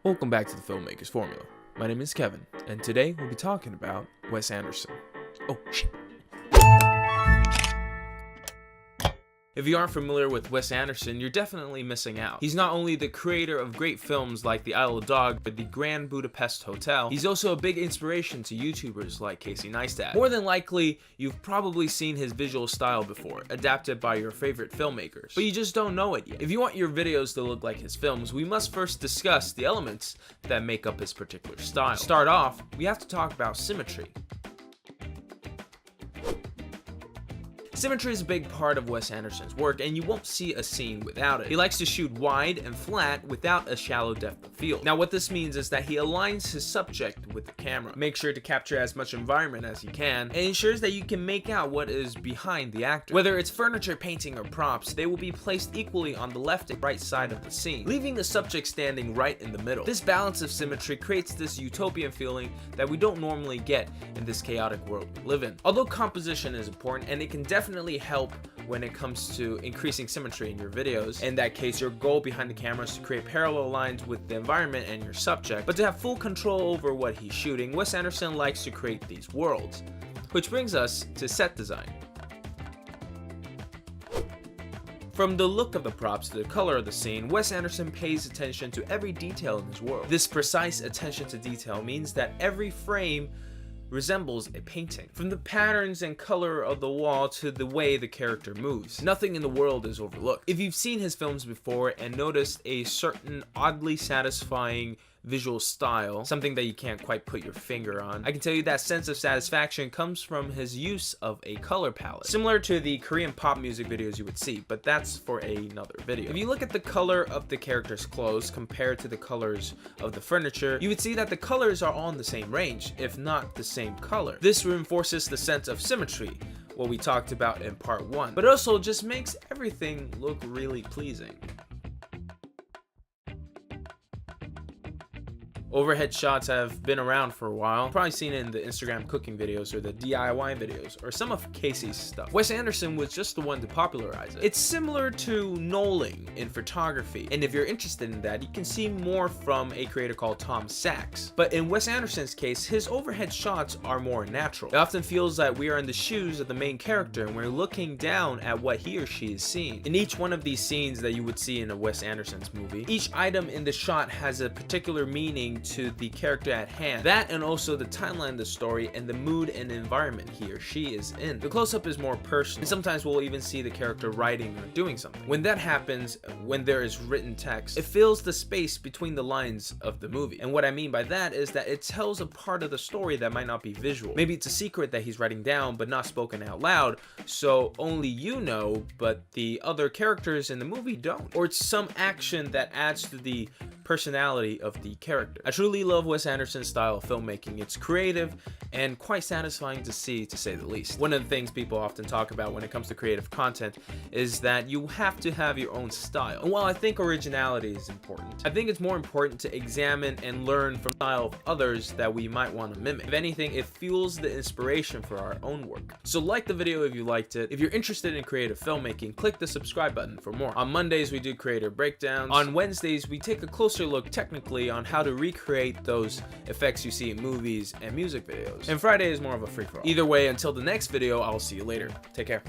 Welcome back to the Filmmaker's Formula. My name is Kevin, and today we'll be talking about Wes Anderson. Oh, shit. If you aren't familiar with Wes Anderson, you're definitely missing out. He's not only the creator of great films like The Isle of Dogs or The Grand Budapest Hotel, he's also a big inspiration to YouTubers like Casey Neistat. More than likely, you've probably seen his visual style before, adapted by your favorite filmmakers, but you just don't know it yet. If you want your videos to look like his films, we must first discuss the elements that make up his particular style. To start off, we have to talk about symmetry. Symmetry is a big part of Wes Anderson's work, and you won't see a scene without it. He likes to shoot wide and flat without a shallow depth of field. Now what this means is that he aligns his subject with the camera, makes sure to capture as much environment as he can, and ensures that you can make out what is behind the actor. Whether it's furniture, painting, or props, they will be placed equally on the left and right side of the scene, leaving the subject standing right in the middle. This balance of symmetry creates this utopian feeling that we don't normally get in this chaotic world we live in. Although composition is important, and it can definitely help when it comes to increasing symmetry in your videos. In that case, your goal behind the camera is to create parallel lines with the environment and your subject, but to have full control over what he's shooting, Wes Anderson likes to create these worlds. Which brings us to set design. From the look of the props to the color of the scene, Wes Anderson pays attention to every detail in his world. This precise attention to detail means that every frame resembles a painting. From the patterns and color of the wall to the way the character moves, nothing in the world is overlooked. If you've seen his films before and noticed a certain oddly satisfying visual style, something that you can't quite put your finger on, I can tell you that sense of satisfaction comes from his use of a color palette, similar to the Korean pop music videos you would see, but that's for another video. If you look at the color of the character's clothes compared to the colors of the furniture, you would see that the colors are all in the same range, if not the same color. This reinforces the sense of symmetry, what we talked about in part 1, but also just makes everything look really pleasing. Overhead shots have been around for a while. You've probably seen it in the Instagram cooking videos or the DIY videos or some of Casey's stuff. Wes Anderson was just the one to popularize it. It's similar to knolling in photography, and if you're interested in that, you can see more from a creator called Tom Sachs. But in Wes Anderson's case, his overhead shots are more natural. It often feels that we are in the shoes of the main character and we're looking down at what he or she is seeing. In each one of these scenes that you would see in a Wes Anderson's movie, each item in the shot has a particular meaning to the character at hand, that and also the timeline of the story and the mood and environment he or she is in. The close-up is more personal, and sometimes we'll even see the character writing or doing something. When that happens, when there is written text, it fills the space between the lines of the movie. And what I mean by that is that it tells a part of the story that might not be visual. Maybe it's a secret that he's writing down but not spoken out loud, so only you know, but the other characters in the movie don't. Or it's some action that adds to the personality of the character. I truly love Wes Anderson's style of filmmaking. It's creative and quite satisfying to see, to say the least. One of the things people often talk about when it comes to creative content is that you have to have your own style. And while I think originality is important, I think it's more important to examine and learn from the style of others that we might want to mimic. If anything, it fuels the inspiration for our own work. So like the video if you liked it. If you're interested in creative filmmaking, click the subscribe button for more. On Mondays, we do creator breakdowns. On Wednesdays, we take a closer look technically on how to recreate those effects you see in movies and music videos. And Friday is more of a free-for-all. Either way, until the next video, I'll see you later. Take care.